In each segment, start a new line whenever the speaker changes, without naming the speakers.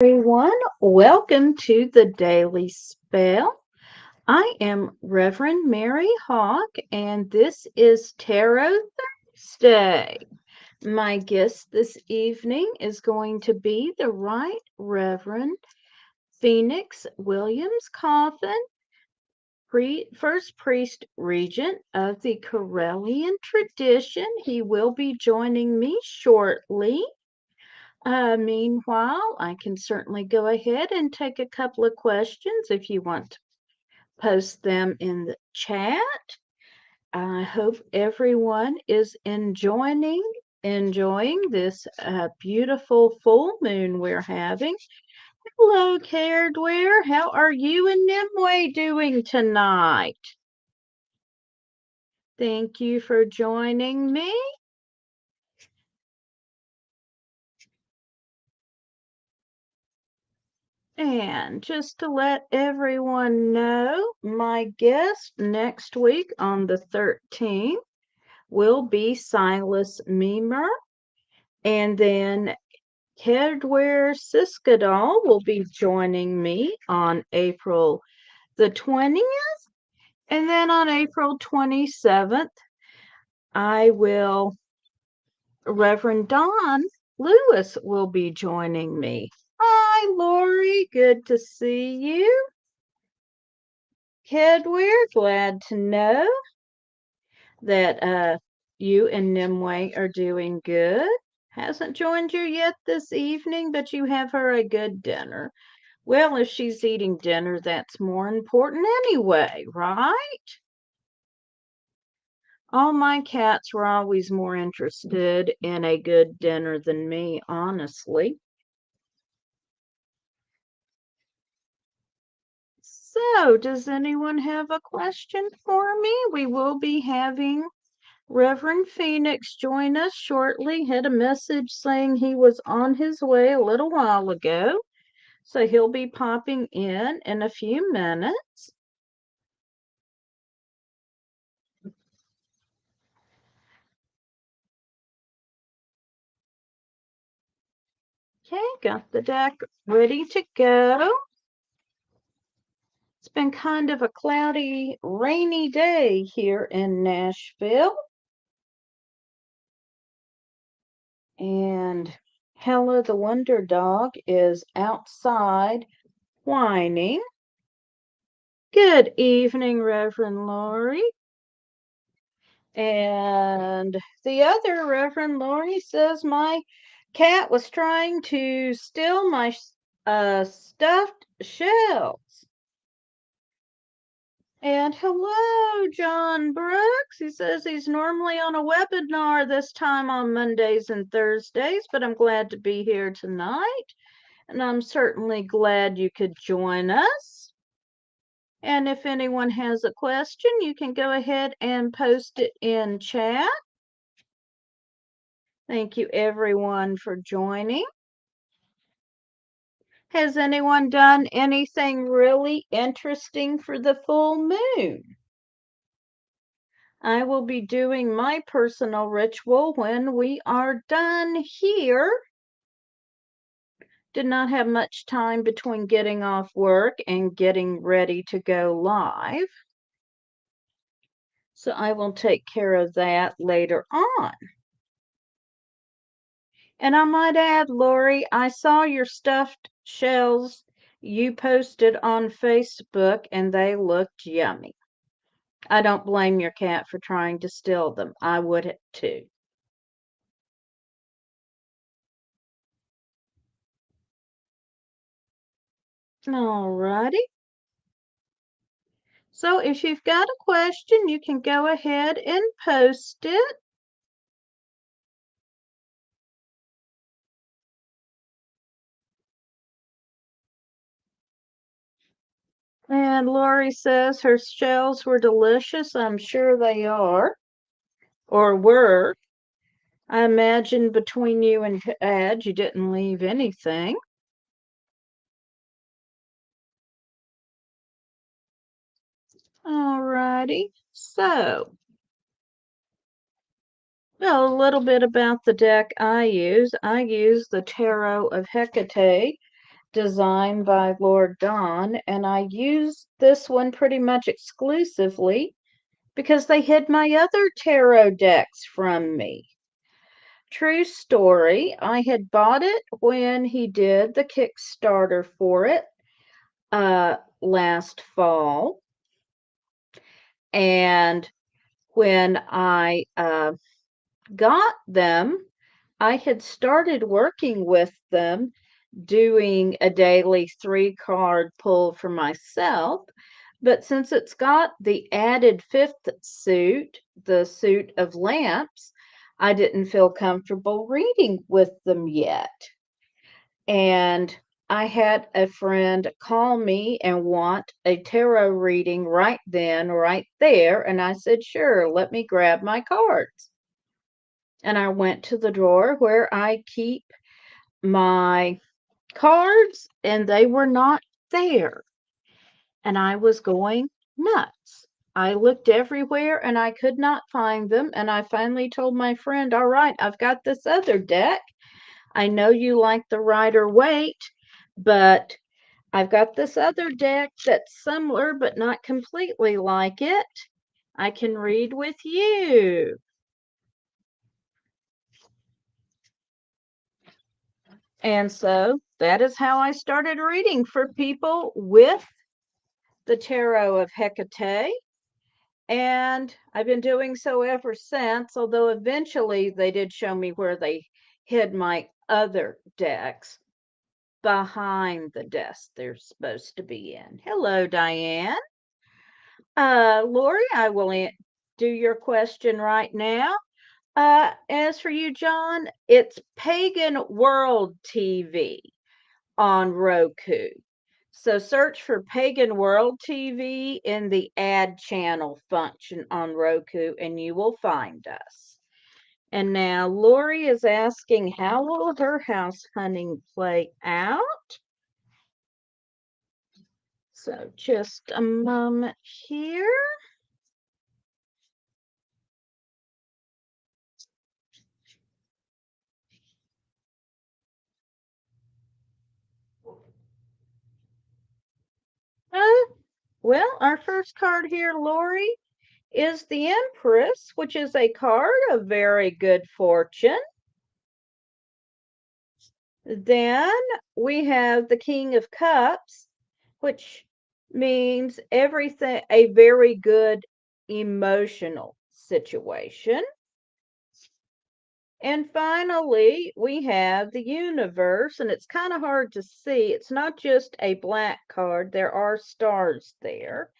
Everyone, welcome to the Daily Spell. I am Reverend Mary Hawk, and this is Tarot Thursday. My guest this evening is going to be the Right Reverend Phoenix Williams Coffin, First Priest Regent of the Corellian tradition. He will be joining me shortly. Meanwhile, I can certainly go ahead and take a couple of questions if you want to post them in the chat. I hope everyone is enjoying this beautiful full moon we're having. Hello, Caredware. How are you and Nimue doing tonight? Thank you for joining me. And just to let everyone know, my guest next week on the 13th will be Silas Memer. And then Kedware Siskadal will be joining me on April the 20th. And then on April 27th, Reverend Don Lewis will be joining me. Hi, Lori. Good to see you. Kedware, glad to know that you and Nimue are doing good. Hasn't joined you yet this evening, but you have her a good dinner. Well, if she's eating dinner, that's more important anyway, right? All my cats were always more interested in a good dinner than me, honestly. So, does anyone have a question for me? We will be having Reverend Phoenix join us shortly. Had a message saying he was on his way a little while ago, so he'll be popping in a few minutes. Okay, got the deck ready to go. It's been kind of a cloudy, rainy day here in Nashville. And Hella the Wonder Dog is outside whining. Good evening, Reverend Laurie. And the other Reverend Laurie says my cat was trying to steal my stuffed shells. And hello, John Brooks. He says he's normally on a webinar this time on Mondays and Thursdays, but I'm glad to be here tonight. And I'm certainly glad you could join us. And if anyone has a question, you can go ahead and post it in chat. Thank you, everyone, for joining. Has anyone done anything really interesting for the full moon? I will be doing my personal ritual when we are done here. Did not have much time between getting off work and getting ready to go live. So I will take care of that later on. And I might add, Lori, I saw your stuffed shells you posted on Facebook and they looked yummy. I don't blame your cat for trying to steal them. I would too. Alrighty. So if you've got a question, you can go ahead and post it. And Lori says her shells were delicious. I'm sure they are, or were. I imagine between you and Ad, you didn't leave anything. Alrighty. So, well, a little bit about the deck I use. I use the Tarot of Hecate, designed by Lord Don, and I used this one pretty much exclusively because they hid my other tarot decks from me. True story, I had bought it when he did the Kickstarter for it last fall. And when I got them, I had started working with them, doing a daily 3-card pull for myself. But since it's got the added fifth suit, the suit of lamps, I didn't feel comfortable reading with them yet. And I had a friend call me and want a tarot reading right then, right there. And I said, sure, let me grab my cards. And I went to the drawer where I keep my cards, and they were not there. And I was going nuts. I looked everywhere and I could not find them. And I finally told my friend, all right, I've got this other deck. I know you like the Rider-Waite, but I've got this other deck that's similar but not completely like it. I can read with you. And so that is how I started reading for people with the Tarot of Hecate. And I've been doing so ever since, although eventually they did show me where they hid my other decks behind the desk they're supposed to be in. Hello, Diane. Lori, I will do your question right now. As for you, John, it's Pagan World TV on Roku. So search for Pagan World TV in the add channel function on Roku and you will find us. And now Lori is asking, how will her house hunting play out? So just a moment here. Well, our first card here, Lori, is the Empress, which is a card of very good fortune. Then we have the King of Cups, which means everything, a very good emotional situation. And finally, we have the Universe, and it's kind of hard to see. It's not just a black card, there are stars there.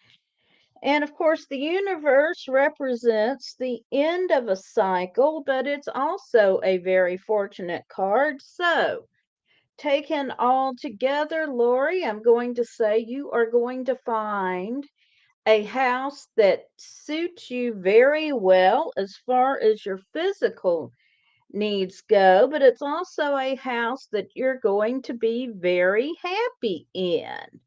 And of course, the Universe represents the end of a cycle, but it's also a very fortunate card. So, taken all together, Lori, I'm going to say you are going to find a house that suits you very well as far as your physical needs go, but it's also a house that you're going to be very happy in.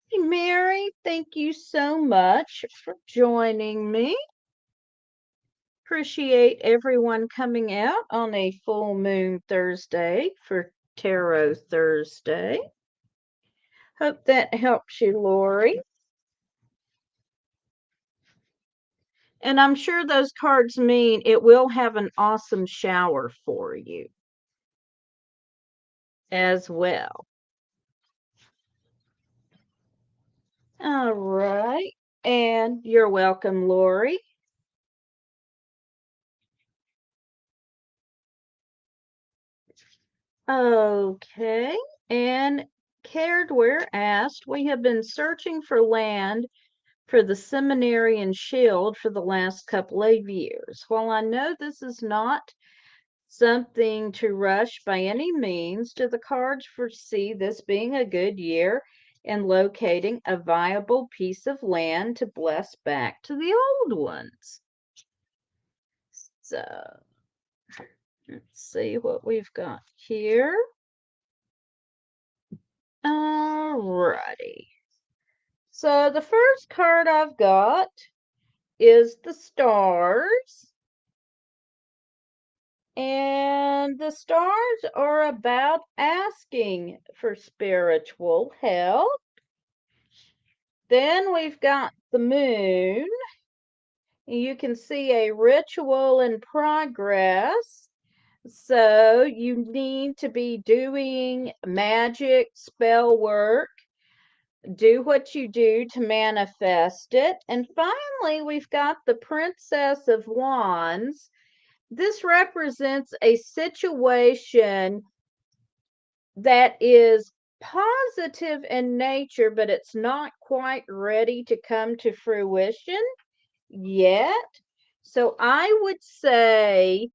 Hey, Mary, thank you so much for joining me. Appreciate everyone coming out on a full moon Thursday for Tarot Thursday. Hope that helps you, Lori. And I'm sure those cards mean it will have an awesome shower for you as well. All right. And you're welcome, Lori. Okay. And Caredware asked, we have been searching for land for the seminary and shield for the last couple of years. While I know this is not something to rush by any means, do the cards foresee this being a good year in locating a viable piece of land to bless back to the old ones? So let's see what we've got here. Alrighty. So the first card I've got is the stars. And the stars are about asking for spiritual help. Then we've got the moon. You can see a ritual in progress. So you need to be doing magic, spell work, do what you do to manifest it. And finally, we've got the Princess of Wands. This represents a situation that is positive in nature, but it's not quite ready to come to fruition yet. So I would say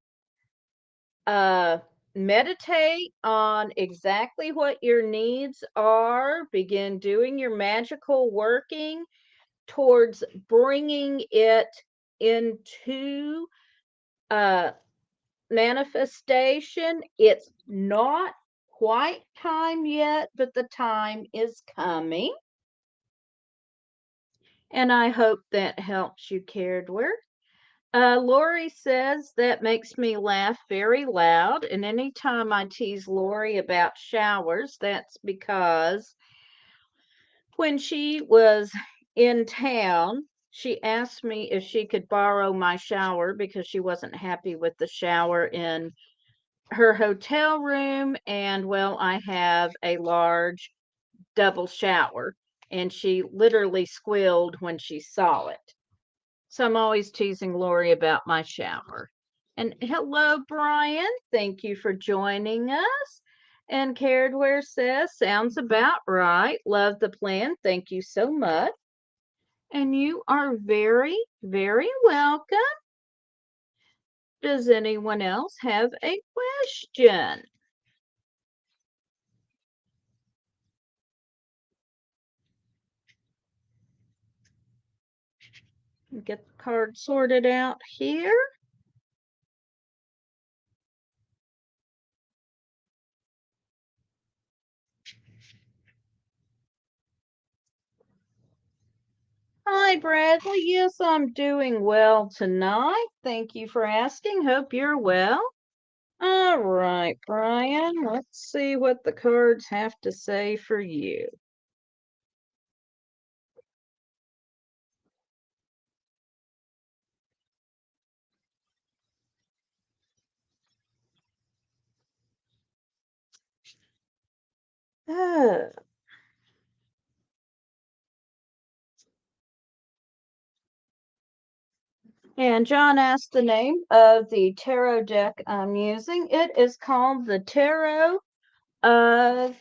meditate on exactly what your needs are. Begin doing your magical working towards bringing it into uh, manifestation. It's not quite time yet, but the time is coming. And I hope that helps you, cared work. Lori says that makes me laugh very loud. And anytime I tease Lori about showers, that's because when she was in town, she asked me if she could borrow my shower because she wasn't happy with the shower in her hotel room. And well, I have a large double shower, and she literally squealed when she saw it. So I'm always teasing Lori about my shower. And hello, Brian. Thank you for joining us. And Caredware says, sounds about right. Love the plan. Thank you so much. And you are very, very welcome. Does anyone else have a question? Get the card sorted out here. Hi, Bradley. Yes, I'm doing well tonight. Thank you for asking. Hope you're well. All right, Brian, let's see what the cards have to say for you. Oh. And John asked the name of the tarot deck I'm using. It is called the Tarot of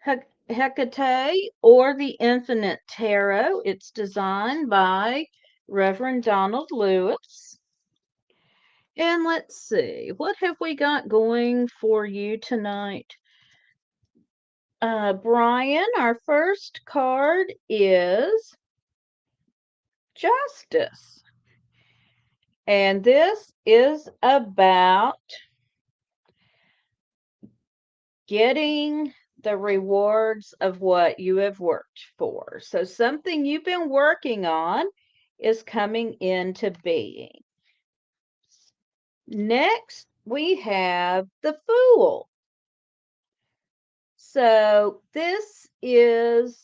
Hecate, or the Infinite Tarot. It's designed by Reverend Donald Lewis. And let's see, what have we got going for you tonight? Brian, our first card is Justice. And this is about getting the rewards of what you have worked for. So something you've been working on is coming into being. Next, we have the Fool. So this is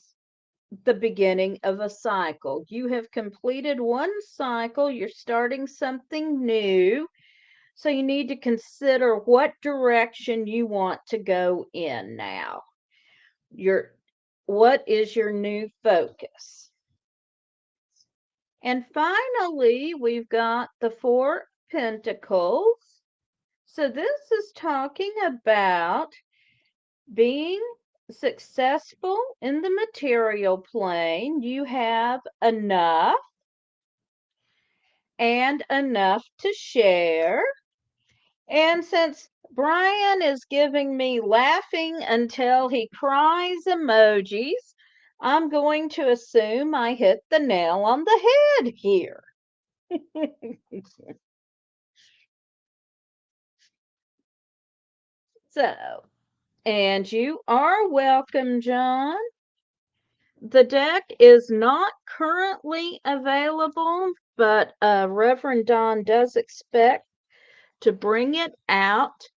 the beginning of a cycle. You have completed one cycle, you're starting something new. So you need to consider what direction you want to go in now. What is your new focus? And finally, we've got the Four Pentacles. So this is talking about being successful in the material plane. You have enough and enough to share. And since Brian is giving me laughing until he cries emojis, I'm going to assume I hit the nail on the head here. So, and you are welcome, John. The deck is not currently available, but Reverend Don does expect to bring it out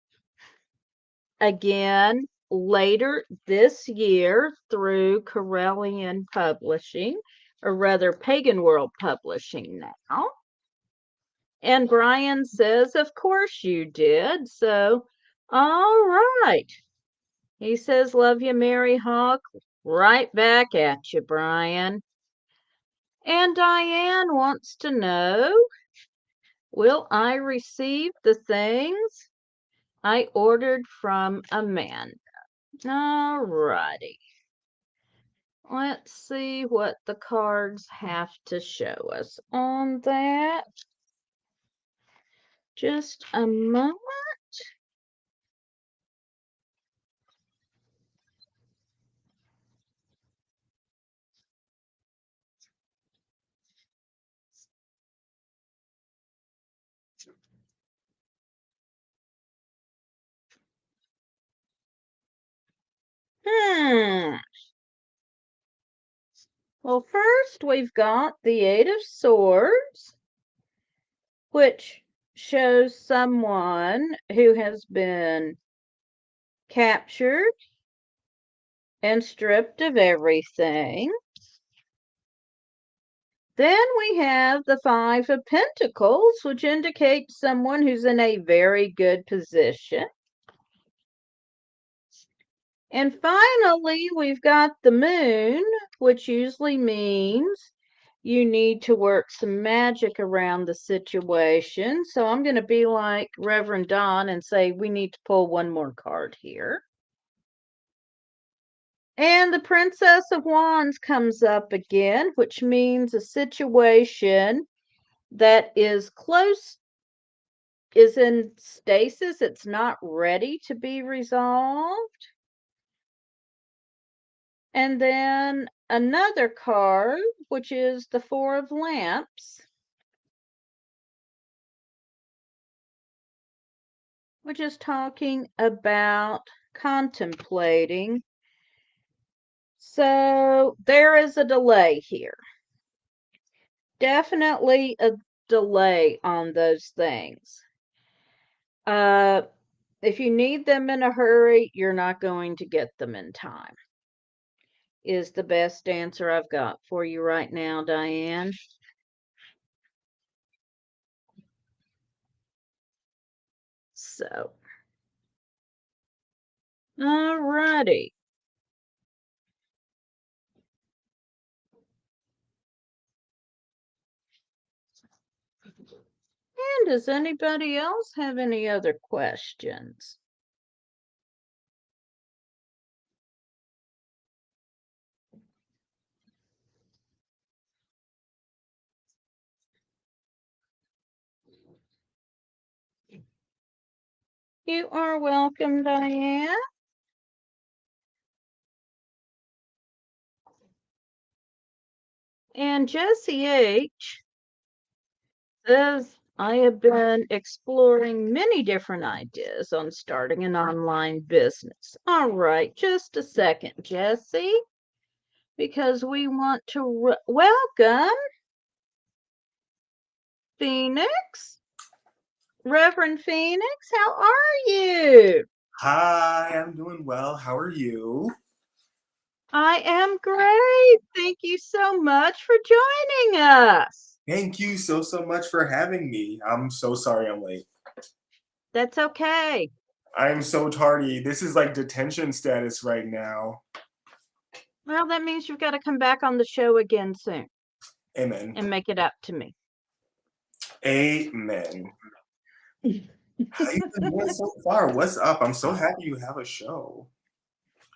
again later this year through Corellian Publishing, or rather Pagan World Publishing now. And Brian says, of course you did. So, all right. He says, love you, Mary Hawk. Right back at you, Brian. And Diane wants to know, will I receive the things I ordered from Amanda? All righty. Let's see what the cards have to show us on that. Just a moment. Well, first we've got the Eight of Swords, which shows someone who has been captured and stripped of everything. Then we have the Five of Pentacles, which indicates someone who's in a very good position. And finally, we've got the Moon, which usually means you need to work some magic around the situation. So I'm going to be like Reverend Don and say we need to pull one more card here. And the Princess of Wands comes up again, which means a situation that is close, is in stasis. It's not ready to be resolved. And then another card, which is the Four of Lamps, which is talking about contemplating. So there is a delay here. Definitely a delay on those things. If you need them in a hurry, you're not going to get them in time, is the best answer I've got for you right now, Diane. So, all righty. And does anybody else have any other questions? You are welcome, Diane. And Jessie H. says, I have been exploring many different ideas on starting an online business. All right, just a second, Jessie, because we want to welcome Phoenix. Reverend Phoenix, how are you?
Hi, I'm doing well. How are you?
I am great. Thank you so much for joining us.
Thank you so much for having me. I'm so sorry I'm late.
That's okay.
I'm so tardy. This is like detention status right now.
Well, that means you've got to come back on the show again soon.
Amen.
And make it up to me.
Amen. How you been doing so far? What's up? I'm so happy you have a show.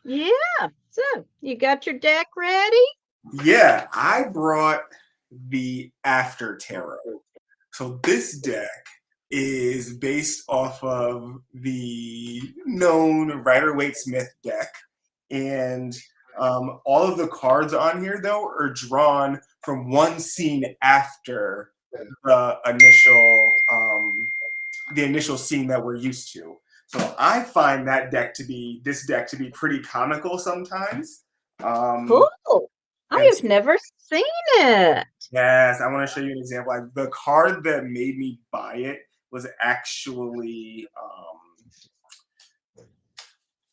Yeah. So, you got your deck ready?
Yeah, I brought the After Tarot. So this deck is based off of the known Rider-Waite-Smith deck. And all of the cards on here, though, are drawn from one scene after the initial scene that we're used to. So I find this deck to be pretty comical sometimes.
Cool. I have never seen it.
Yes, I want to show you an example. Like the card that made me buy it was actually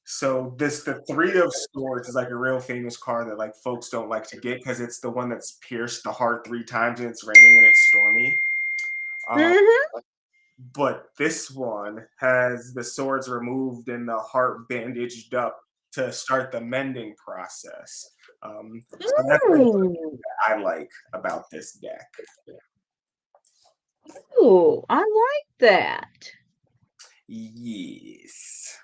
so the Three of Swords is like a real famous card that like folks don't like to get because it's the one that's pierced the heart 3 times and it's raining and it's stormy. Um,
Mm-hmm.
but this one has the swords removed and the heart bandaged up to start the mending process. So that's like what
Ooh.
I like about this deck.
Ooh, I like that.
Yes.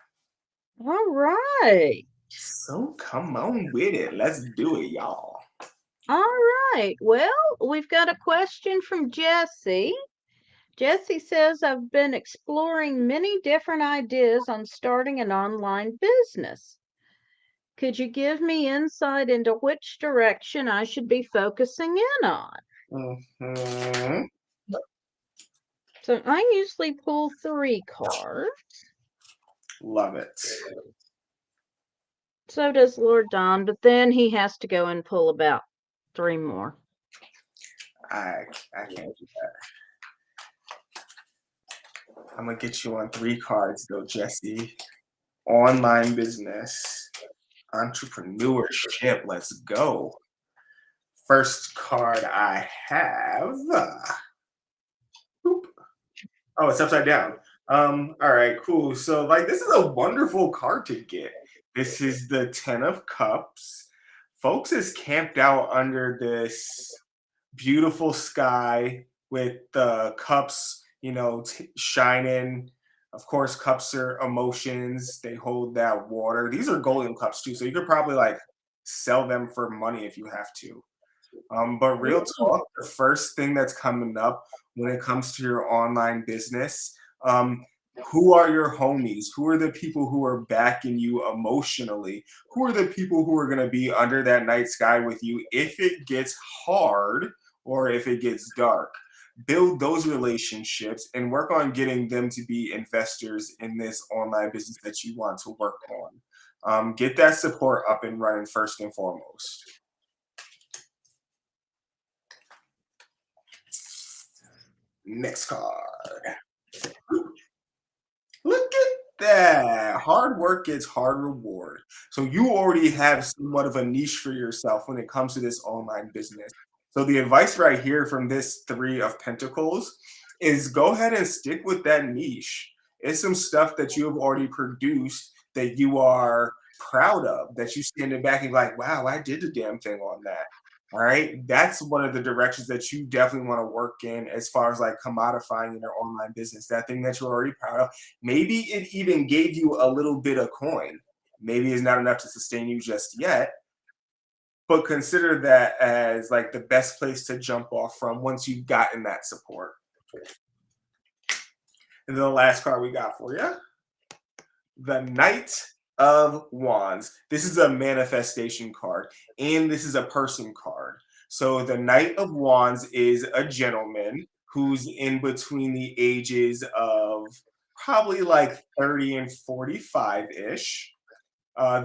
All right.
So come on with it. Let's do it, y'all.
All right. Well, we've got a question from Jesse. Jesse says, I've been exploring many different ideas on starting an online business. Could you give me insight into which direction I should be focusing in on?
Mhm.
So I usually pull 3 cards.
Love it.
So does Lord Don, but then he has to go and pull about 3 more.
I can't do that. I'm gonna get you on 3 cards though, Jesse. Online business, entrepreneurship. Let's go. First card I have. Boop. Oh, it's upside down. All right, cool. So, like, this is a wonderful card to get. This is the Ten of Cups. Folks is camped out under this beautiful sky with the cups, shining. Of course, cups are emotions. They hold that water. These are golden cups too, so you could probably like sell them for money if you have to. But real talk, the first thing that's coming up when it comes to your online business, who are your homies? Who are the people who are backing you emotionally? Who are the people who are going to be under that night sky with you if it gets hard or if it gets dark? Build those relationships and work on getting them to be investors in this online business that you want to work on. Get that support up and running first and foremost. Next card. Look at that. Hard work gets hard reward. So you already have somewhat of a niche for yourself when it comes to this online business. So the advice right here from this Three of Pentacles is go ahead and stick with that niche. It's some stuff that you have already produced that you are proud of, that you stand back and like, wow, I did the damn thing on that. All right. That's one of the directions that you definitely want to work in as far as like commodifying in your online business. That thing that you're already proud of. Maybe it even gave you a little bit of coin. Maybe it's not enough to sustain you just yet, but consider that as like the best place to jump off from once you've gotten that support. And then the last card we got for you, the Knight of Wands. This is a manifestation card, and this is a person card. So the Knight of Wands is a gentleman who's in between the ages of probably like 30 and 45 ish.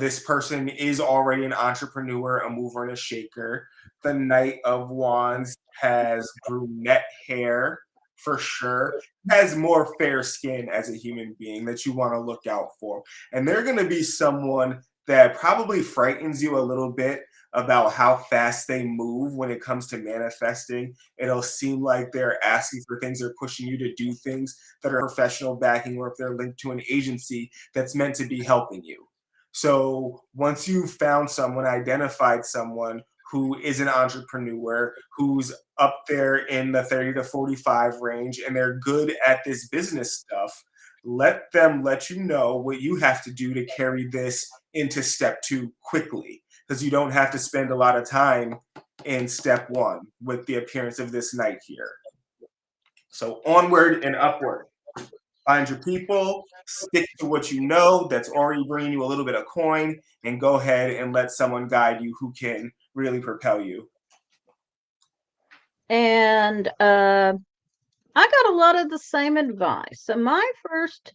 This person is already an entrepreneur, a mover, and a shaker. The Knight of Wands has brunette hair for sure, has more fair skin as a human being that you want to look out for. And they're going to be someone that probably frightens you a little bit about how fast they move when it comes to manifesting. It'll seem like they're asking for things, they're pushing you to do things that are professional backing, or if they're linked to an agency that's meant to be helping you. So once you've found someone, identified someone who is an entrepreneur, who's up there in the 30 to 45 range, and they're good at this business stuff, let them let you know what you have to do to carry this into step 2 quickly, because you don't have to spend a lot of time in step 1 with the appearance of this knight here. So onward and upward. Find your people, stick to what you know that's already bringing you a little bit of coin, and go ahead and let someone guide you who can really propel you.
And I got a lot of the same advice. So my first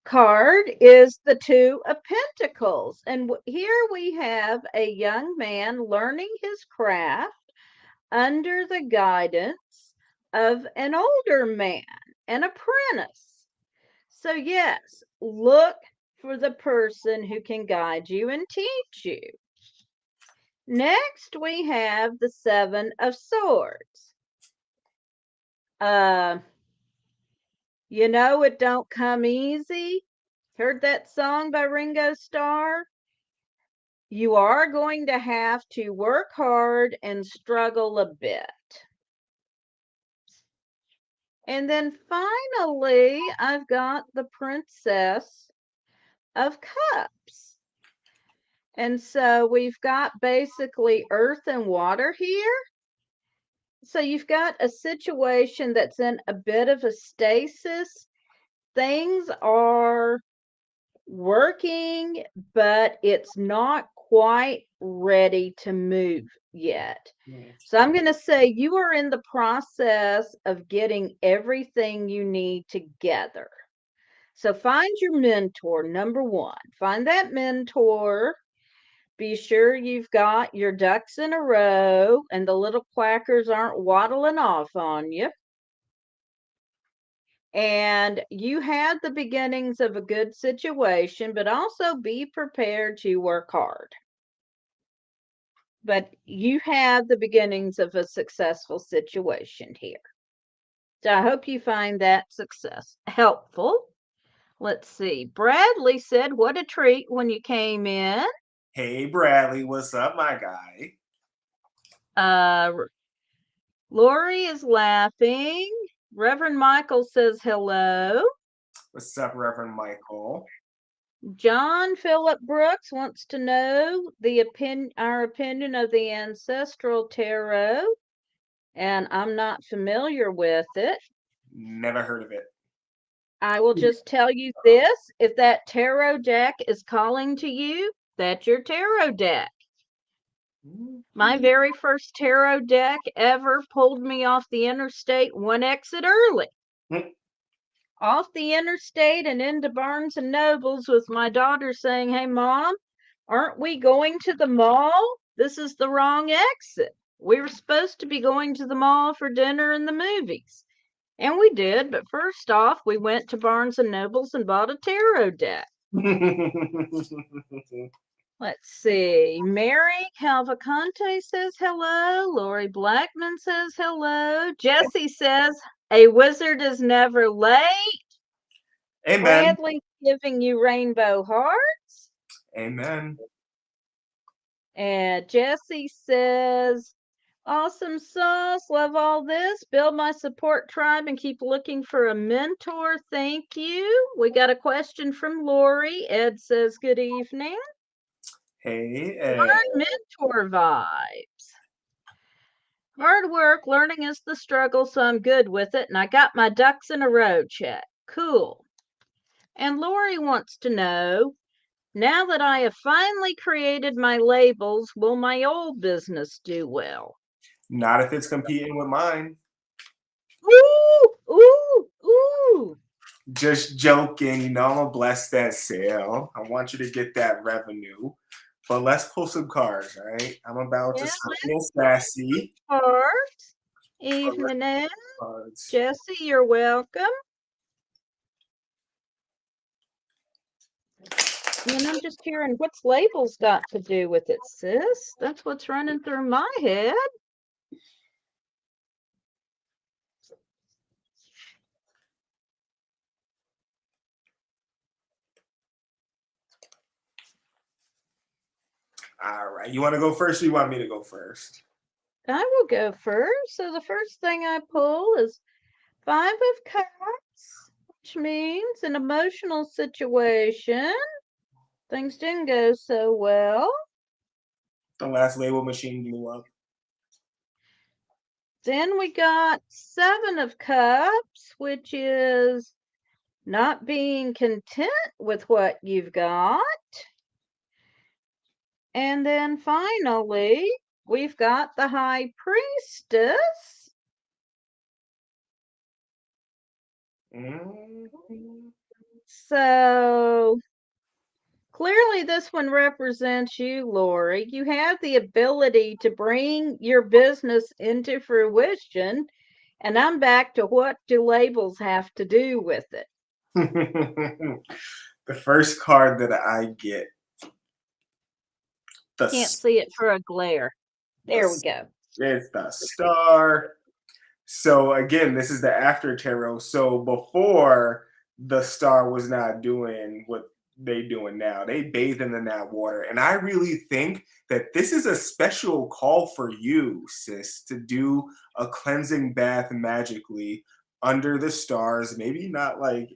card is the Two of Pentacles. And here we have a young man learning his craft under the guidance of an older man. an apprentice. So, yes, look for the person who can guide you and teach you. Next, we have the Seven of Swords. You know it don't come easy. Heard that song by Ringo Starr? You are going to have to work hard and struggle a bit. And then finally, I've got the Princess of Cups. And so we've got basically earth and water here. So you've got a situation that's in a bit of a stasis. Things are working, but it's not quite ready to move yet. So I'm going to say you are in the process of getting everything you need together. So find your mentor, number one. Find that mentor. Be sure you've got your ducks in a row and the little quackers aren't waddling off on you. And you had the beginnings of a good situation, but also be prepared to work hard. But you have the beginnings of a successful situation here. So I hope you find that success helpful. Let's see. Bradley said, "What a treat when you came in."
Hey, Bradley, what's up, my guy?
Lori is laughing. Reverend Michael says hello.
What's up, Reverend Michael?
John Philip Brooks wants to know our opinion of the ancestral tarot, and I'm not familiar with it.
Never heard of it.
I will just tell you this: if that tarot deck is calling to you, that's your tarot deck. My very first tarot deck ever pulled me off the interstate one exit early. Off the interstate and into Barnes and Nobles with my daughter saying, "Hey, Mom, aren't we going to the mall? This is the wrong exit. We were supposed to be going to the mall for dinner and the movies." And we did, but first off, we went to Barnes and Nobles and bought a tarot deck. Let's see. Mary Calvaconte says hello. Lori Blackman says hello. Jesse says, "A wizard is never late."
Amen.
Bradley's giving you rainbow hearts.
Amen.
And Jesse says, "Awesome sauce. Love all this. Build my support tribe and keep looking for a mentor. Thank you." We got a question from Lori. Ed says, "Good evening."
Hey, Ed.
Mentor vibes. Hard work. Learning is the struggle, so I'm good with it. And I got my ducks in a row check. Cool. And Lori wants to know, now that I have finally created my labels, will my old business do well?
Not if it's competing with mine.
Ooh.
Just joking. You know, I'm going to bless that sale. I want you to get that revenue. But let's pull some cards, all right? I'm about to be sassy.
Cards. Evening. Jesse, you're welcome. And I'm just hearing, what's labels got to do with it, sis? That's what's running through my head.
All right. You want to go first or you want me to go first?
I will go first. So the first thing I pull is 5 of Cups, which means an emotional situation. Things didn't go so well.
The last label machine blew up.
Then we got 7 of Cups, which is not being content with what you've got. And then finally, we've got the High Priestess. So clearly this one represents you, Lori. You have the ability to bring your business into fruition And I'm back to what do labels have to do with it?
The first card that I get, the,
Can't see it for a glare.
the
There we go.
it's the star. So again, this is the after tarot. So before, the star was not doing what they doing now. They bathed in that water. And I really think that this is a special call for you, sis, to do a cleansing bath magically under the stars. Maybe not like,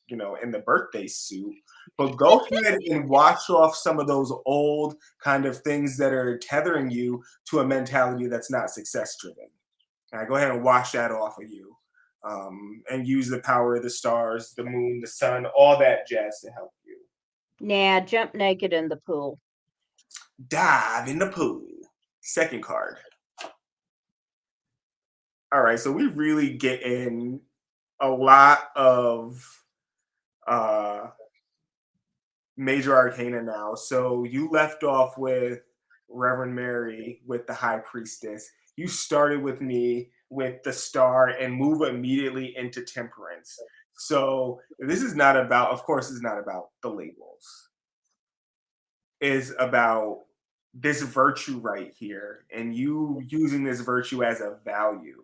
in the birthday suit, but go ahead and wash off some of those old kind of things that are tethering you to a mentality that's not success driven. All right, go ahead and wash that off of you, and use the power of the stars, the moon, the sun, all that jazz to help you.
Nah, jump naked in the pool.
Dive in the pool. Second card. All right, so we really get in a lot of uh, major arcana now. So you left off with Reverend Mary with the High Priestess. You started with me with the Star and move immediately into Temperance. So this is not about, of course, it's not about the labels. It's about this virtue right here and you using this virtue as a value.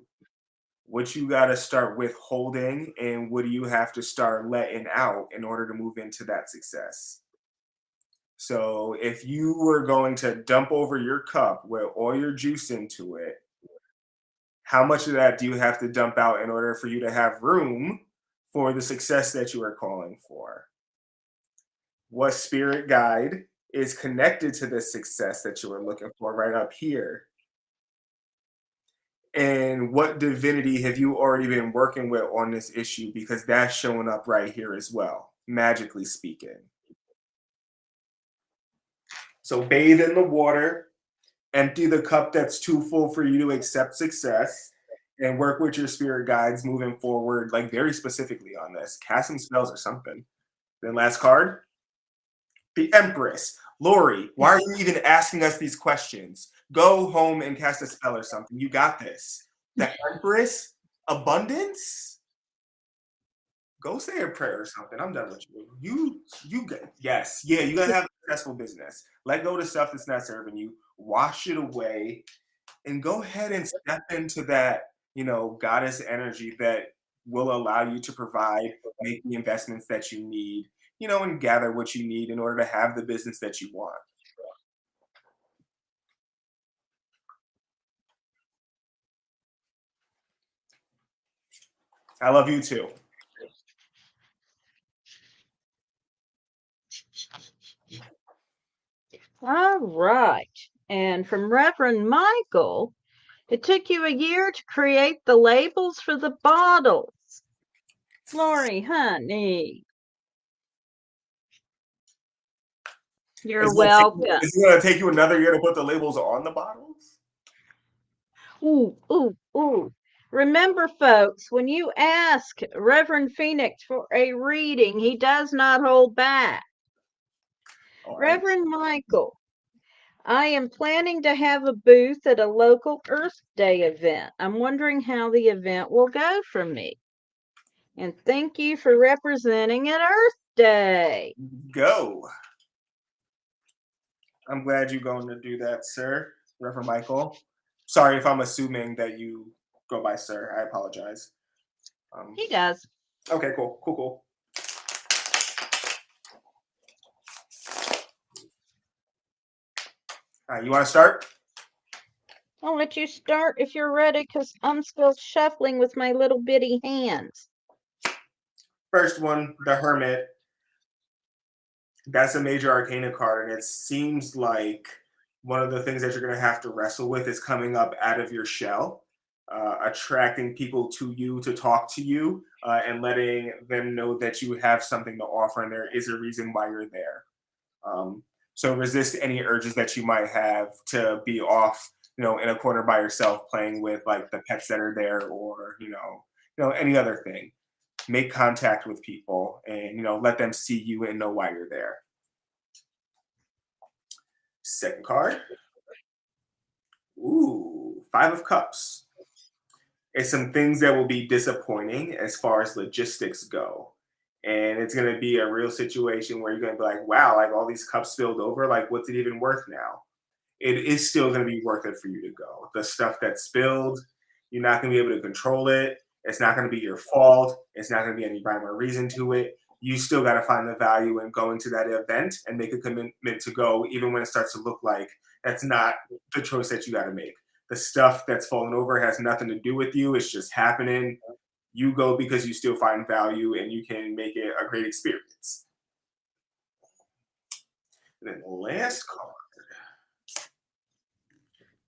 What you got to start withholding and what do you have to start letting out in order to move into that success? So if you were going to dump over your cup with all your juice into it, how much of that do you have to dump out in order for you to have room for the success that you are calling for? What spirit guide is connected to the success that you are looking for right up here? And what divinity have you already been working with on this issue? Because that's showing up right here as well, magically speaking. So bathe in the water, empty the cup that's too full for you to accept success, and work with your spirit guides moving forward, like very specifically on this. Cast some spells or something. Then last card, the Empress. Lori, why are you even asking us these questions? Go home and cast a spell or something. You got this. The Empress, abundance. Go say a prayer or something. I'm done with you. You get yes, yeah. You gotta have a successful business. Let go of the stuff that's not serving you. Wash it away and go ahead and step into that, goddess energy that will allow you to provide, make the investments that you need, and gather what you need in order to have the business that you want. I love you too.
All right. And from Reverend Michael, it took you a year to create the labels for the bottles. Lori, honey, you're welcome.
Is it gonna take you another year to put the labels on the bottles?
Ooh, ooh, ooh. Remember, folks, when you ask Reverend Phoenix for a reading, he does not hold back.
All right.
Reverend Michael, I am planning to have a booth at a local Earth Day event. I'm wondering how the event will go for me. And thank you for representing at Earth Day.
Go. I'm glad you're going to do that, sir. Reverend Michael. Sorry if I'm assuming that you go by sir. I apologize.
He does.
Okay, cool. All right, you want to start?
I'll let you start if you're ready because I'm still shuffling with my little bitty hands.
First one, the Hermit. That's a major arcana card, and it seems like one of the things that you're going to have to wrestle with is coming up out of your shell, attracting people to you to talk to you, and letting them know that you have something to offer and there is a reason why you're there. So resist any urges that you might have to be off, in a corner by yourself playing with like the pets that are there or, any other thing. Make contact with people and, let them see you and know why you're there. Second card. Ooh, Five of Cups. It's some things that will be disappointing as far as logistics go. And it's going to be a real situation where you're going to be like, wow, like all these cups spilled over. Like, what's it even worth now? It is still going to be worth it for you to go. The stuff that spilled, you're not going to be able to control it. It's not going to be your fault. It's not going to be any rhyme or reason to it. You still got to find the value in going to that event and make a commitment to go, even when it starts to look like that's not the choice that you got to make. The stuff that's fallen over has nothing to do with you. It's just happening. You go because you still find value and you can make it a great experience. And then the last card.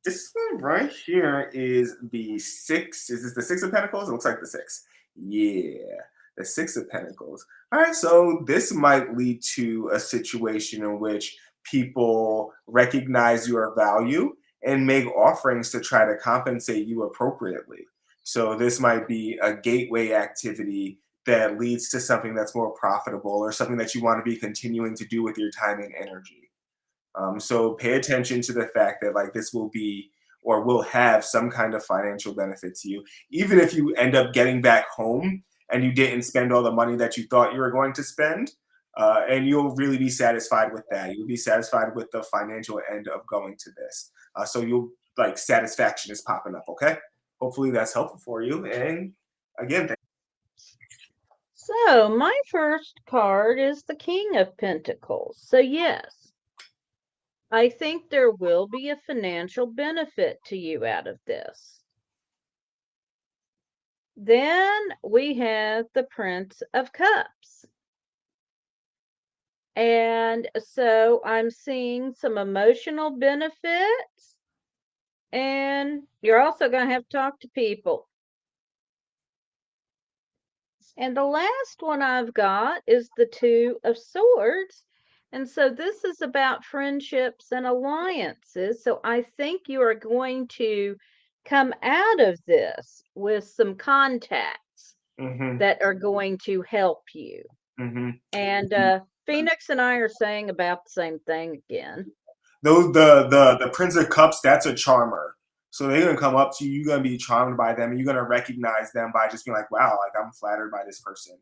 This one right here is the six. Is this the six of pentacles? It looks like the six. Yeah, the six of pentacles. All right, so this might lead to a situation in which people recognize your value and make offerings to try to compensate you appropriately. So this might be a gateway activity that leads to something that's more profitable or something that you want to be continuing to do with your time and energy. So pay attention to the fact that like this will be or will have some kind of financial benefit to you, even if you end up getting back home and you didn't spend all the money that you thought you were going to spend. And you'll really be satisfied with that. You'll be satisfied with the financial end of going to this. So you'll like satisfaction is popping up. Okay. Hopefully that's helpful for you. And again,
So, my first card is the King of Pentacles. So, yes, I think there will be a financial benefit to you out of this. Then we have the Prince of Cups. And so I'm seeing some emotional benefits. And you're also going to have to talk to people. And the last one I've got is the Two of Swords. And so this is about friendships and alliances. So I think you are going to come out of this with some contacts
mm-hmm,
that are going to help you.
mm-hmm.
And Phoenix and I are saying about the same thing again.
Those the Prince of Cups, that's a charmer. So they're gonna come up to you, you're gonna be charmed by them, and you're gonna recognize them by just being like, wow, like I'm flattered by this person.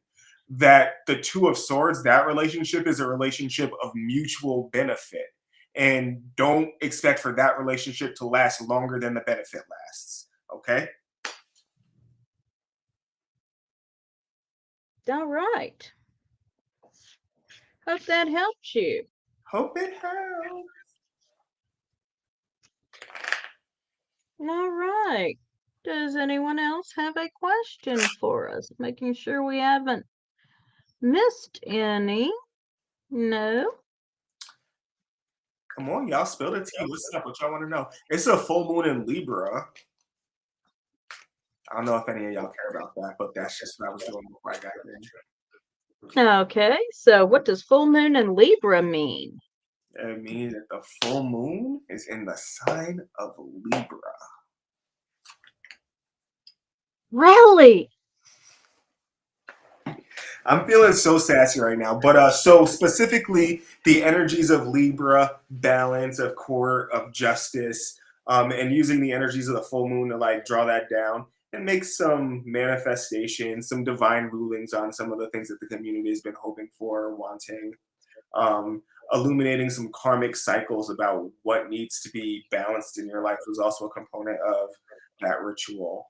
That the Two of Swords, that relationship is a relationship of mutual benefit. And don't expect for that relationship to last longer than the benefit lasts. Okay?
All right. Hope that helps you.
Hope it helps.
All right. Does anyone else have a question for us? Making sure we haven't missed any. No.
Come on, y'all spill the tea. What's up? What y'all want to know? It's a full moon in Libra. I don't know if any of y'all care about that, but that's just what I was doing before I got in.
Okay. So what does full moon in Libra mean?
It means that the full moon is in the sign of Libra.
Really?
I'm feeling so sassy right now, but so specifically the energies of Libra, balance, of court, of justice, and using the energies of the full moon to like draw that down and make some manifestations, some divine rulings on some of the things that the community has been hoping for or wanting. Um, Illuminating some karmic cycles about what needs to be balanced in your life was also a component of that ritual.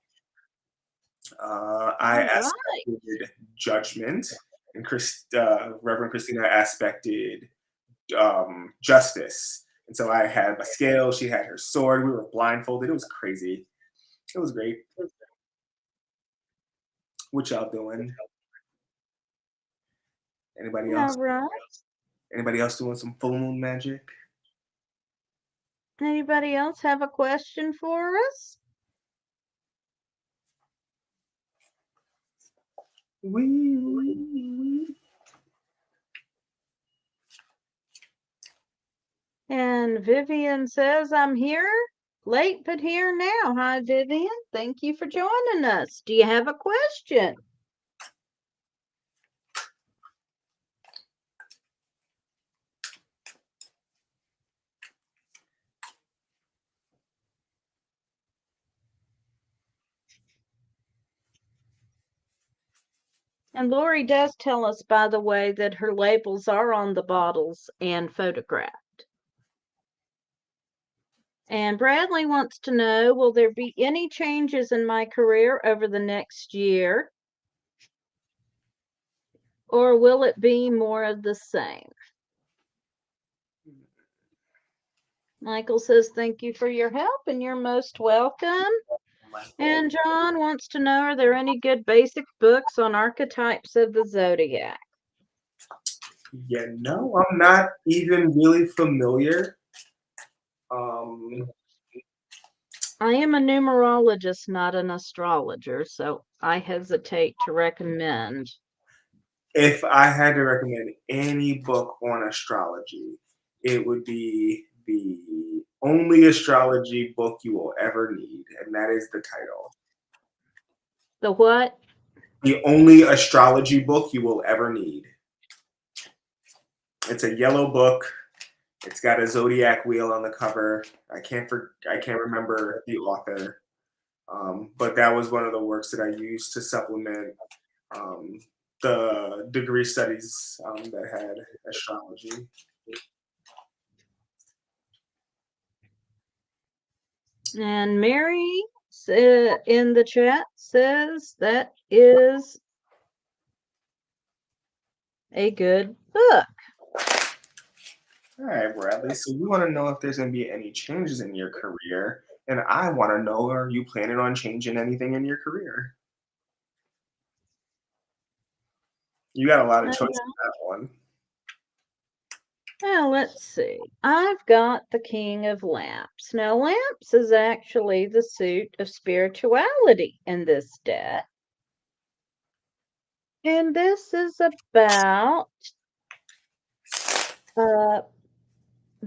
I
All right.
aspected judgment, and Reverend Christina aspected justice. And so I had my scale, she had her sword, we were blindfolded. It was crazy. It was great. What y'all doing? Anybody
All
else?
right.
Anybody else doing some full moon magic?
Anybody else have a question for us?
Wee.
And Vivian says, I'm here, late but here now. Hi, Vivian. Thank you for joining us. Do you have a question? And Lori does tell us, by the way, that her labels are on the bottles and photographed. And Bradley wants to know, will there be any changes in my career over the next year? Or will it be more of the same? Michael says, thank you for your help and you're most welcome. And John wants to know, are there any good basic books on archetypes of the zodiac?
Yeah, no, I'm not even really familiar. Um,
I am a numerologist, not an astrologer, so I hesitate to recommend.
if I had to recommend any book on astrology, it would be the only astrology book you will ever need, and that is the title.
The what?
The only astrology book you will ever need. It's a yellow book. It's got a zodiac wheel on the cover. I can't remember the author, but that was one of the works that I used to supplement um, the degree studies that had astrology.
And Mary in the chat says that is a good book.
All right, Bradley. So you want to know if there's going to be any changes in your career, and I want to know, are you planning on changing anything in your career? You got a lot of choice in that one.
Now, let's see. I've got the King of Lamps. Now, Lamps is actually the suit of spirituality in this deck. And this is about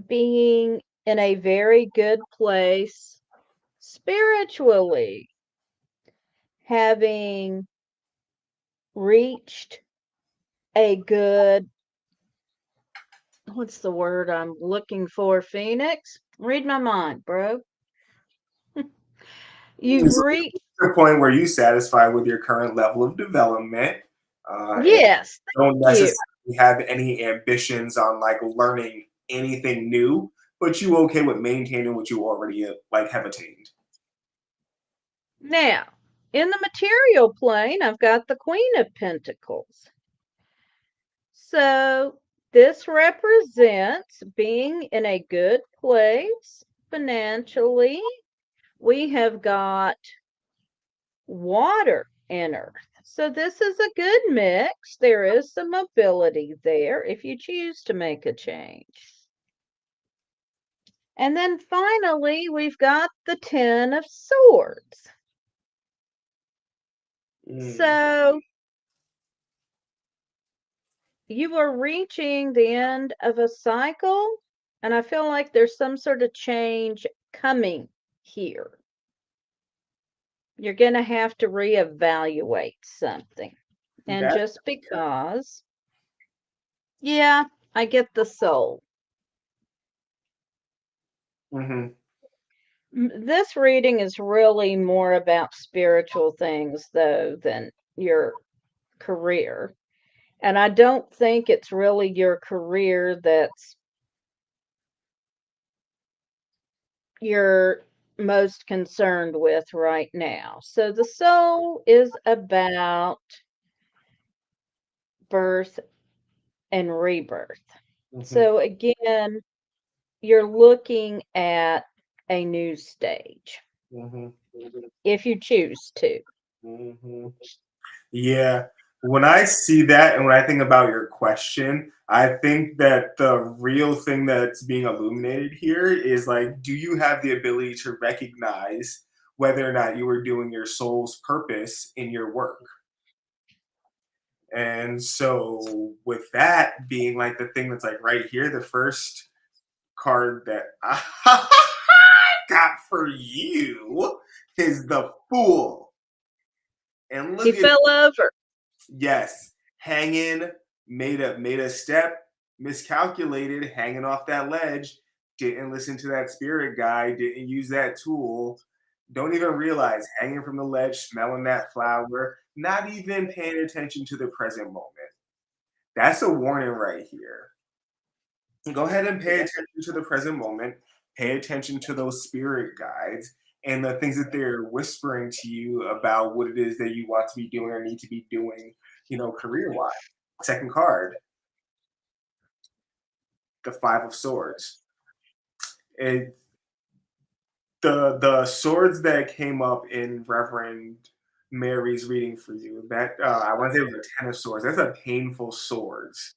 being in a very good place spiritually, having reached a good, what's the word I'm looking for, Phoenix? Read my mind, bro. You've reached
the point where you satisfied with your current level of development.
yes,
Don't
thank you.
necessarily have any ambitions on like learning anything new, but you okay with maintaining what you already like have attained.
Now, in the material plane, I've got the Queen of Pentacles. So this represents being in a good place financially. We have got water and earth. So this is a good mix. There is some mobility there if you choose to make a change. And then finally, we've got the Ten of Swords. So you are reaching the end of a cycle, and I feel like there's some sort of change coming here. You're going to have to reevaluate something. And just because, yeah, I get the soul. This reading is really more about spiritual things, though, than your career. And I don't think it's really your career that's you're most concerned with right now. So the soul is about birth and rebirth. So again, you're looking at a new stage if you choose to.
Yeah. When I see that and when I think about your question, I think that the real thing that's being illuminated here is like, do you have the ability to recognize whether or not you are doing your soul's purpose in your work? And so, with that being like the thing that's like right here, the first card that I got for you is the Fool. And look,
he fell over.
Yes, hanging, made a step, miscalculated, hanging off that ledge, didn't listen to that spirit guy, didn't use that tool, don't even realize hanging from the ledge, smelling that flower, not even paying attention to the present moment. That's a warning right here. Go ahead and pay attention to the present moment. Pay attention to those spirit guides and the things that they're whispering to you about what it is that you want to be doing or need to be doing, career wise. Second card, the Five of Swords. It, the swords that came up in Reverend Mary's reading for you, that I want to say it was a Ten of Swords. That's a painful swords.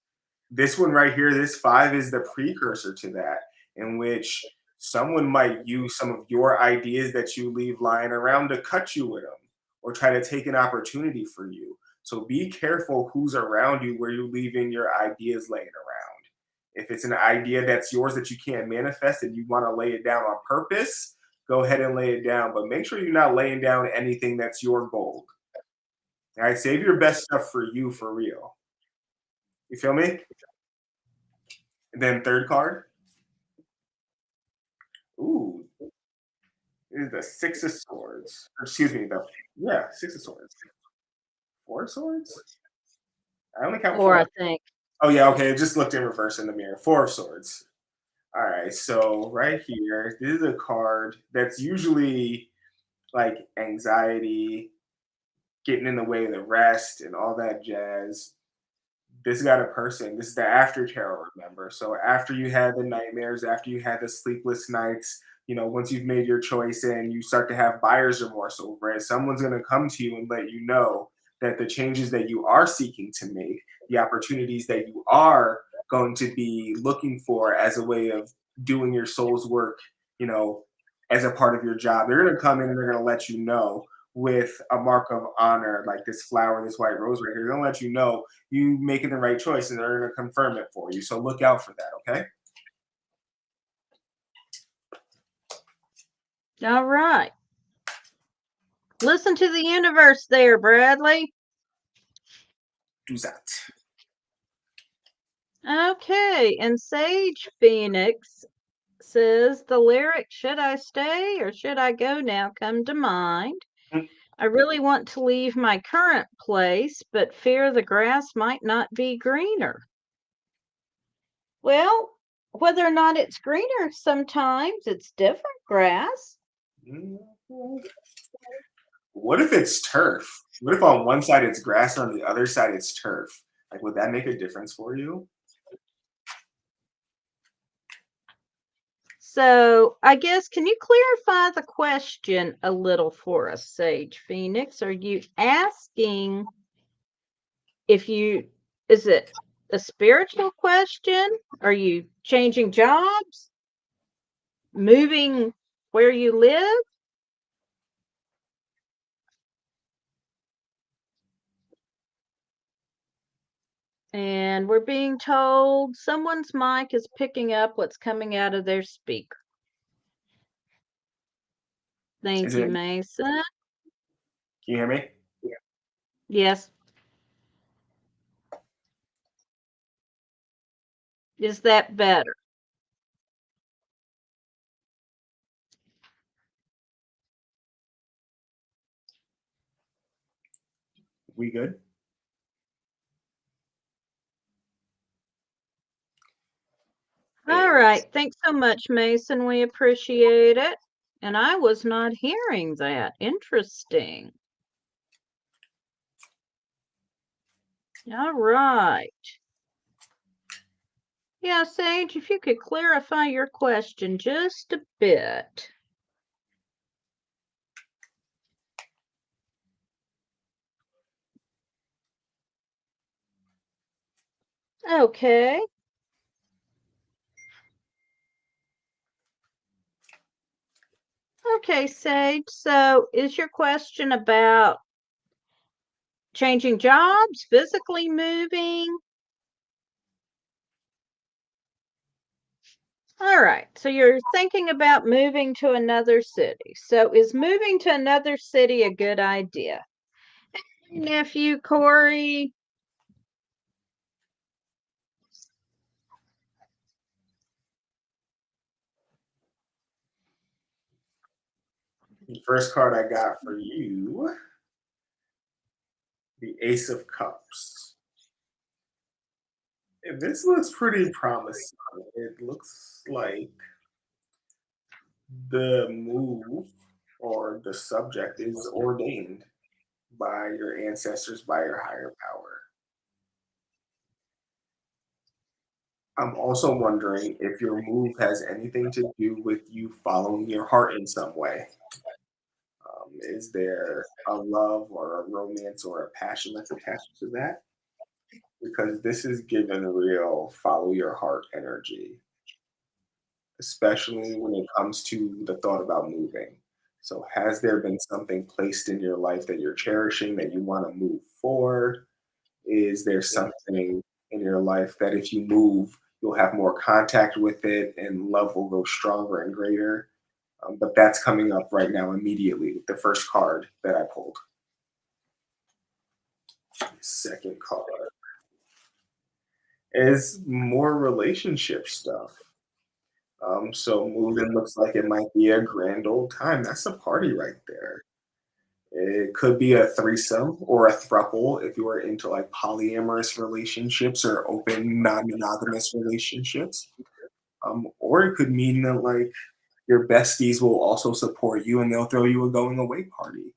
This one right here, this five is the precursor to that, in which someone might use some of your ideas that you leave lying around to cut you with them or try to take an opportunity for you. So be careful who's around you where you're leaving your ideas laying around. If it's an idea that's yours that you can't manifest and you want to lay it down on purpose, go ahead and lay it down. But make sure you're not laying down anything that's your gold. All right, save your best stuff for you for real. You feel me? And then third card. Ooh, is the Six of Swords. Or excuse me, Six of Swords. Four of Swords? I only count
Or
four.
I think.
Oh yeah, okay. It just looked in reverse in the mirror. Four of Swords. All right, so right here, this is a card that's usually like anxiety, getting in the way of the rest, and all that jazz. This got a person. This is the after tarot, remember? So after you had the nightmares, after you had the sleepless nights, once you've made your choice and you start to have buyer's remorse over it, someone's going to come to you and let you know that the changes that you are seeking to make, the opportunities that you are going to be looking for as a way of doing your soul's work, you know, as a part of your job, they're going to come in and they're going to let you know with a mark of honor, like this flower, this white rose right here. They're going to let you know you making the right choice and they're going to confirm it for you. So look out for that, okay?
All right. Listen to the universe there, Bradley.
Do that.
Okay, and Sage Phoenix says the lyric, should I stay or should I go now, come to mind. I really want to leave my current place, but fear the grass might not be greener. Well, whether or not it's greener, sometimes it's different grass.
What if it's turf? What if on one side it's grass and on the other side it's turf? Like, would that make a difference for you?
So I guess, can you clarify the question a little for us, Sage Phoenix? Are you asking is it a spiritual question? Are you changing jobs? Moving where you live? And we're being told someone's mic is picking up what's coming out of their speaker. Thank you, Mason.
Can you hear me?
Yes. Is that better?
We good?
All right. Thanks so much, Mason. We appreciate it. And I was not hearing that. Interesting. All right. Yeah, Sage, if you could clarify your question just a bit. Okay. Okay, Sage. So is your question about changing jobs, physically moving? All right. So you're thinking about moving to another city. So is moving to another city a good idea? Nephew Corey.
The first card I got for you the Ace of Cups. And this looks pretty promising. It looks like the move or the subject is ordained by your ancestors, by your higher power. I'm also wondering if your move has anything to do with you following your heart in some way. Is there a love or a romance or a passion that's attached to that? Because this is given real follow your heart energy, especially when it comes to the thought about moving. So, has there been something placed in your life that you're cherishing that you want to move forward? Is there something in your life that if you move, you'll have more contact with it and love will go stronger and greater? But that's coming up right now immediately with the first card that I pulled. Second card is more relationship stuff. So moving looks like it might be a grand old time. That's a party right there. It could be a threesome or a throuple if you are into like polyamorous relationships or open non-monogamous relationships. Or it could mean that like your besties will also support you and they'll throw you a going away party.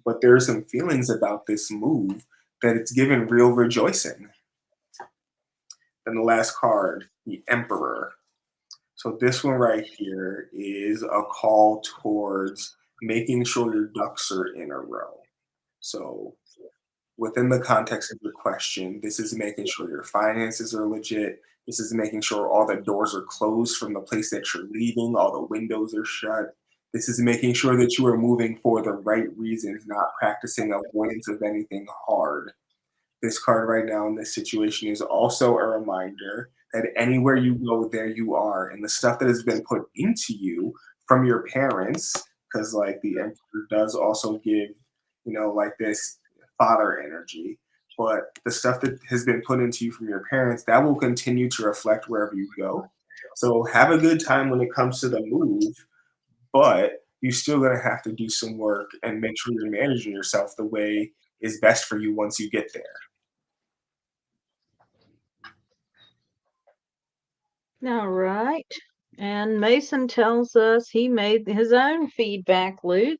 But there are some feelings about this move that it's given real rejoicing. Then the last card, the Emperor. So this one right here is a call towards making sure your ducks are in a row. So within the context of your question, this is making sure your finances are legit. This is making sure all the doors are closed from the place that you're leaving, all the windows are shut. This is making sure that you are moving for the right reasons, not practicing avoidance of anything hard. This card right now in this situation is also a reminder that anywhere you go, there you are. And the stuff that has been put into you from your parents, because like the Emperor does also give, like this father energy. But the stuff that has been put into you from your parents, that will continue to reflect wherever you go. So have a good time when it comes to the move, but you're still gonna have to do some work and make sure you're managing yourself the way is best for you once you get there.
All right. And Mason tells us he made his own feedback loop.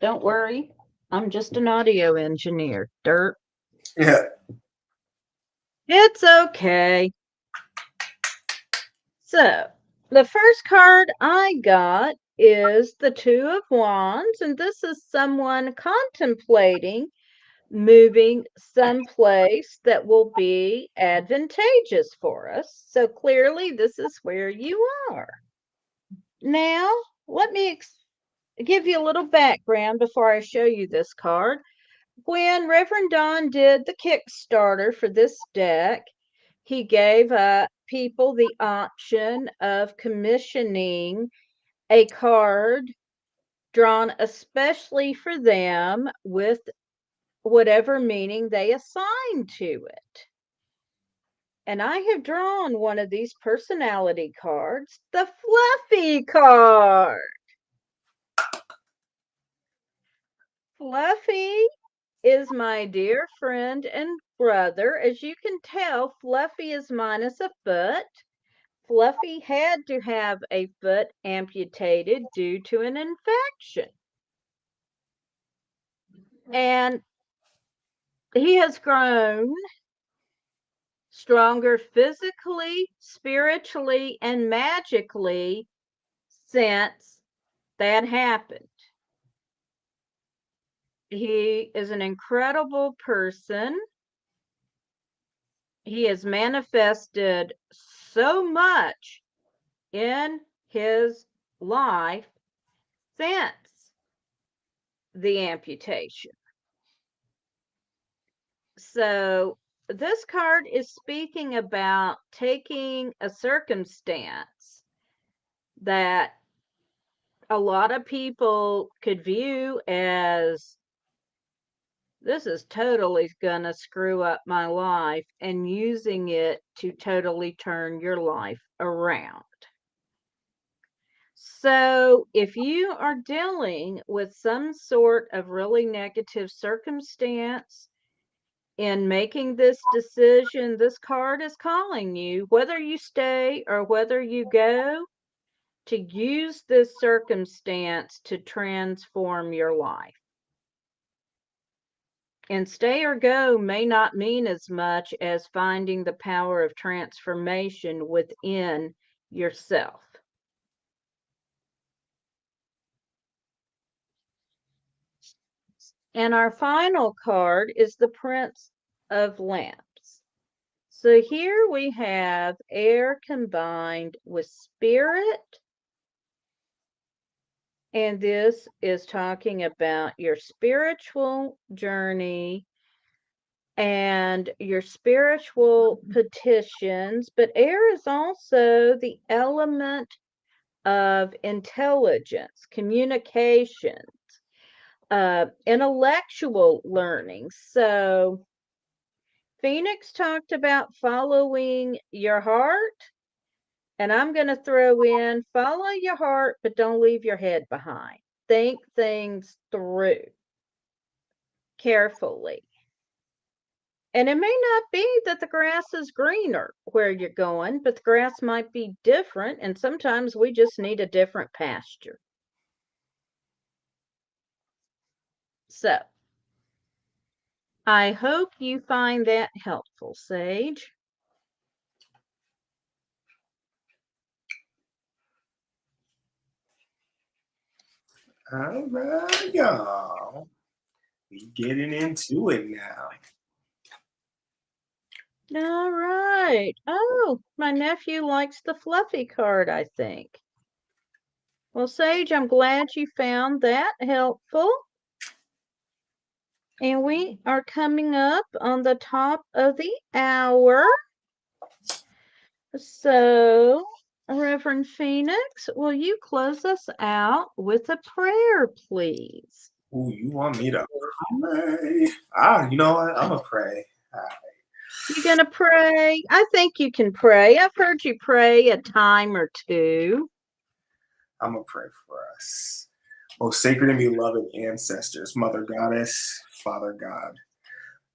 Don't worry, I'm just an audio engineer. Dirt.
Yeah.
It's okay. So, the first card I got is the Two of Wands, and this is someone contemplating moving someplace that will be advantageous for us. So, clearly, this is where you are. Now, let me give you a little background before I show you this card. When Reverend Don did the Kickstarter for this deck, he gave people the option of commissioning a card drawn especially for them with whatever meaning they assign to it. And I have drawn one of these personality cards, the Fluffy card. Fluffy is my dear friend and brother. As you can tell, Fluffy is minus a foot. Fluffy had to have a foot amputated due to an infection. And he has grown stronger physically, spiritually, and magically since that happened. He is an incredible person. He has manifested so much in his life since the amputation. So, this card is speaking about taking a circumstance that a lot of people could view as this is totally going to screw up my life and using it to totally turn your life around. So, if you are dealing with some sort of really negative circumstance, in making this decision, this card is calling you, whether you stay or whether you go, to use this circumstance to transform your life. And stay or go may not mean as much as finding the power of transformation within yourself. And our final card is the Prince of Lamps. So here we have air combined with spirit. And this is talking about your spiritual journey and your spiritual petitions. But air is also the element of intelligence, communication, intellectual learning. So Phoenix talked about following your heart, and I'm going to throw in follow your heart, but don't leave your head behind. Think things through carefully. And it may not be that the grass is greener where you're going, but the grass might be different, and sometimes we just need a different pasture. So I hope you find that helpful, Sage.
All right, y'all. We getting into it now.
All right. Oh, my nephew likes the fluffy card, I think. Well, Sage, I'm glad you found that helpful. And we are coming up on the top of the hour. So, Reverend Phoenix, will you close us out with a prayer, please?
Ooh, you want me to pray? You know what? I'm going to pray.
You gonna pray? I think you can pray. I've heard you pray a time or two.
I'm going to pray for us. Oh, sacred and beloved ancestors, Mother Goddess, Father God,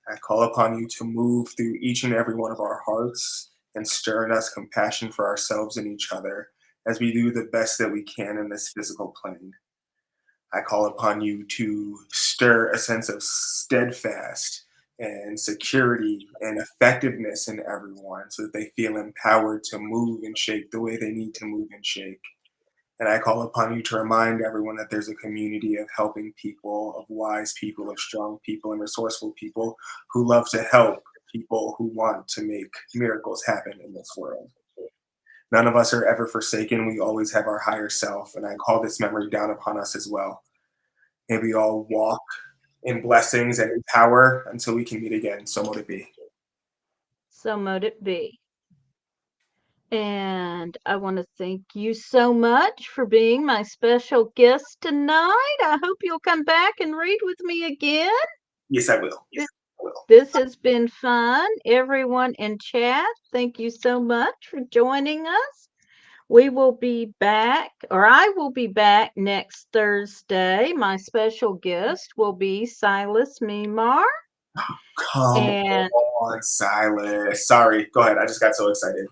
I call upon you to move through each and every one of our hearts and stir in us compassion for ourselves and each other as we do the best that we can in this physical plane. I call upon you to stir a sense of steadfast and security and effectiveness in everyone so that they feel empowered to move and shake the way they need to move and shake. And I call upon you to remind everyone that there's a community of helping people, of wise people, of strong people, and resourceful people who love to help people who want to make miracles happen in this world. None of us are ever forsaken. We always have our higher self. And I call this memory down upon us as well. May we all walk in blessings and in power until we can meet again. So mote it be.
So mote it be. And I want to thank you so much for being my special guest tonight. I hope you'll come back and read with me again.
Yes, I will. Yes, I will.
This has been fun. Everyone in chat, thank you so much for joining us. We will be back, or I will be back next Thursday. My special guest will be Silas Mimar.
Come on, Silas. Sorry, go ahead. I just got so excited.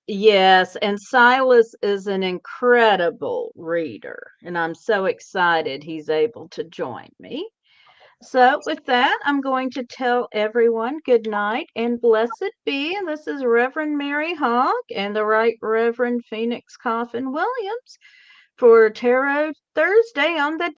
Yes, and Silas is an incredible reader, and I'm so excited he's able to join me. So with that, I'm going to tell everyone good night and blessed be. And this is Reverend Mary Hawk and the Right Reverend Phoenix Coffin-Williams for Tarot Thursday on the